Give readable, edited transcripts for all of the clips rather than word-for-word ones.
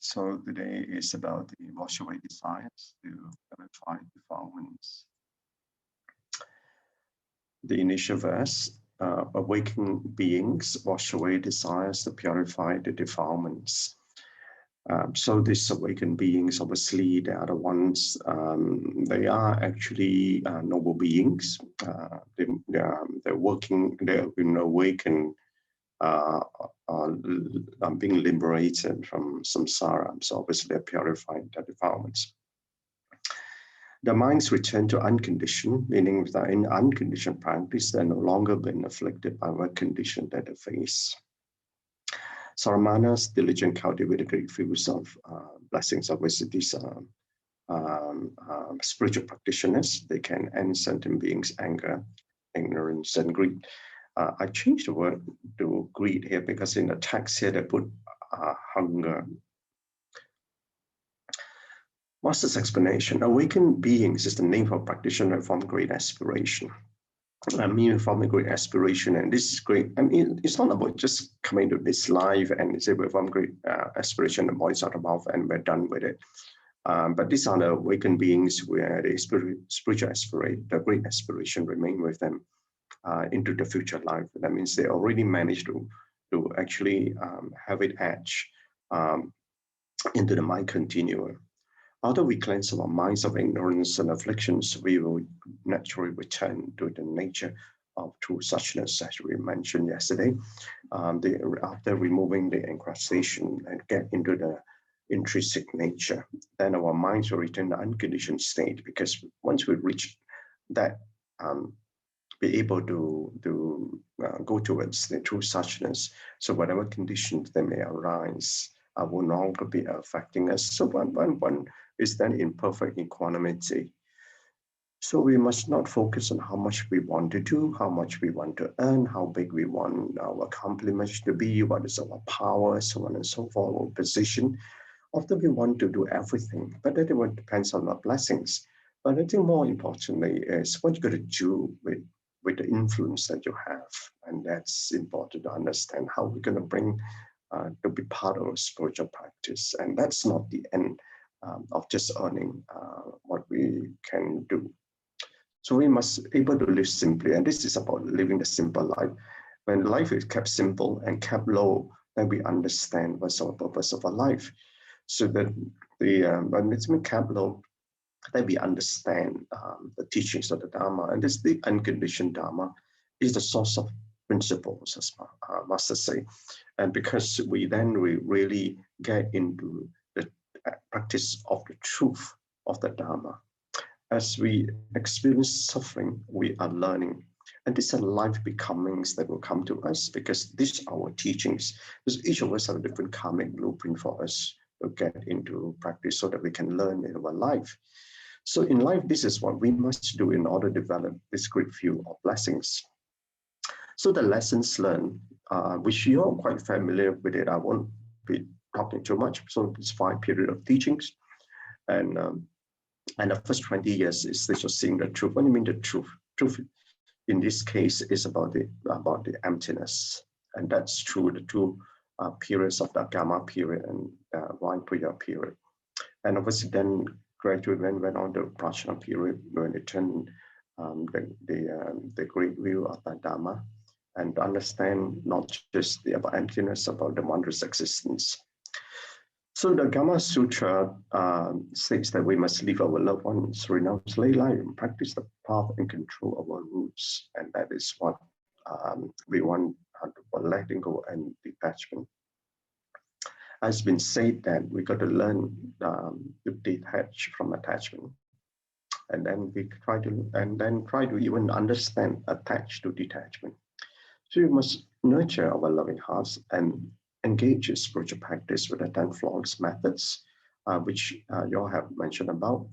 So today is about the wash away desires to clarify defilements. The initial verse, awakened beings wash away desires to purify the defilements. So these awakened beings, obviously, they are the ones, they are actually noble beings. They're working, they've been awakened, being liberated from samsara. So obviously they're purifying the defilements. The minds return to unconditioned, meaning that in unconditioned practice, they're no longer being afflicted by what condition that they face. Saramanas, diligent cultivated great fields of blessings. Obviously, these spiritual practitioners, they can end sentient beings' anger, ignorance, and greed. I changed the word to greed here because in the text here they put hunger. Master's explanation: awakened beings is the name for practitioner from great aspiration. I mean, from a great aspiration, and this is great. I mean, it's not about just coming to this life and say we're from great aspiration, the body's out of mouth, and we're done with it. But these are the awakened beings where the spiritual aspiration, the great aspiration, remain with them into the future life. That means they already managed to actually have it etched into the mind continuum. After we cleanse our minds of ignorance and afflictions, we will naturally return to the nature of true suchness, as we mentioned yesterday. After removing the encrustation and get into the intrinsic nature, then our minds will return to the unconditioned state, because once we reach that, be able to go towards the true suchness. So whatever conditions that may arise will no longer be affecting us. So one is then in perfect equanimity. So we must not focus on how much we want to do, how much we want to earn, how big we want our accomplishments to be, what is our power, so on and so forth, our position. Often we want to do everything, but that depends on our blessings. But I think more importantly is what you're going to do with the influence that you have. And that's important to understand how we're going to bring to be part of a spiritual practice. And that's not the end of just earning what we can do. So we must be able to live simply. And this is about living the simple life. When life is kept simple and kept low, then we understand what's our purpose of our life. So that when it's been kept low, then we understand the teachings of the Dharma. And this, the unconditioned Dharma, is the source of principles, as Master say. And because we really get into the practice of the truth of the Dharma. As we experience suffering, we are learning. And these are life becomings that will come to us, because these are our teachings. Because each of us have a different karmic blueprint for us to get into practice so that we can learn in our life. So in life, this is what we must do in order to develop this great field of blessings. So the lessons learned, which you're quite familiar with it, I won't be talking too much. So it's 5 periods of teachings. And the first 20 years is just seeing the truth. What do you mean the truth? Truth in this case is about the emptiness. And that's through the 2 periods of the Gamma period and Vajrayana period. And obviously then gradually went on the Prajna period, when it turned the great view of the Dharma, and to understand not just about emptiness, about the wondrous existence. So the Gamma Sutra states that we must leave our loved ones, renounce lay life, and practice the path and control of our roots. And that is what we want, letting go and detachment. Has been said that we got to learn to detach from attachment, and then try to even understand attached to detachment. So we must nurture our loving hearts and engage in spiritual practice with the 10 flawless methods, which you all have mentioned about,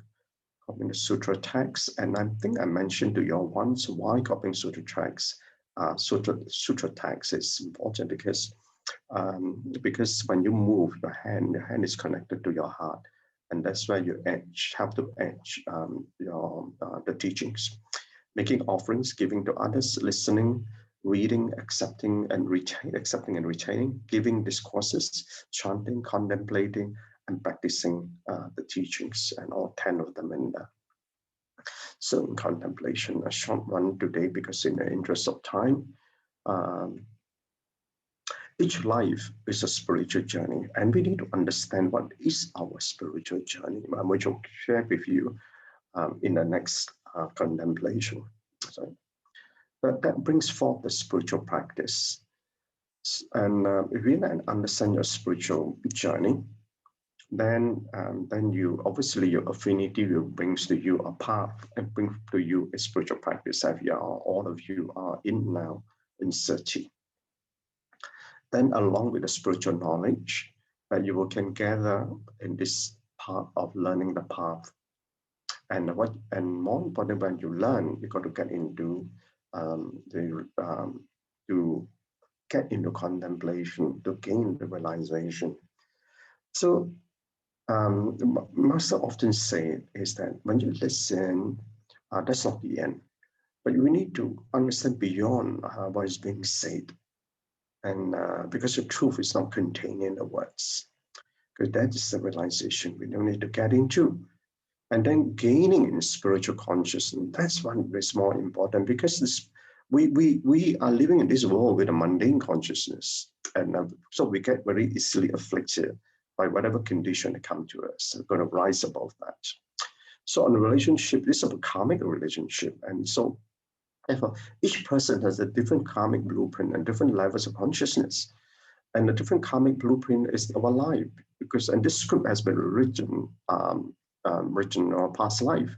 copying the sutra text. And I think I mentioned to you all once why copying sutra text. Sutra text is important because when you move your hand is connected to your heart, and that's why you have to edge the teachings, making offerings, giving to others, listening, reading, accepting and retaining, giving discourses, chanting, contemplating, and practicing the teachings, and all 10 of them in there. So in contemplation, a short one today, because in the interest of time, each life is a spiritual journey, and we need to understand what is our spiritual journey, which I'll share with you in the next contemplation. So that brings forth the spiritual practice. And if you then understand your spiritual journey, then you obviously your affinity will brings to you a path and brings to you a spiritual practice that all of you are in now in 30. Then along with the spiritual knowledge that you can gather in this part of learning the path. And more important, when you learn, you got to get into to get into contemplation, to gain the realization. So Master often say is that when you listen, that's not the end, but we need to understand beyond what is being said. And because the truth is not contained in the words, because that is the realization we don't need to get into. And then gaining in spiritual consciousness, that's one is more important, because we are living in this world with a mundane consciousness. And so we get very easily afflicted by whatever condition that come to us. We're going to rise above that. So on a relationship, this is a karmic relationship. And so therefore, each person has a different karmic blueprint and different levels of consciousness. And the different karmic blueprint is our life, and this script has been written in our past life.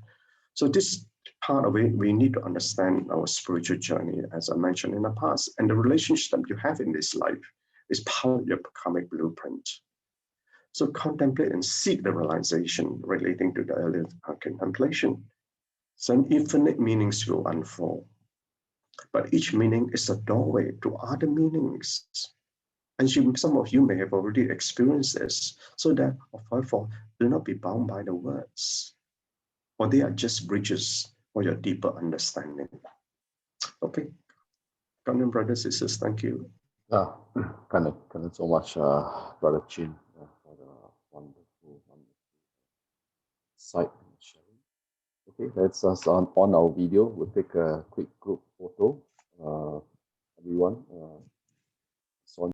So this part of it, we need to understand our spiritual journey, as I mentioned in the past, and the relationship that you have in this life is part of your karmic blueprint. So contemplate and seek the realization relating to the earlier contemplation. Some infinite meanings will unfold, but each meaning is a doorway to other meanings. And some of you may have already experienced this, so that, therefore, do not be bound by the words, or they are just bridges for your deeper understanding. Okay, come on, brothers and sisters, thank you. Kind of so much, BrotherChin, for the wonderful insight and sharing. Okay, let's on our video. We'll take a quick group photo. Everyone,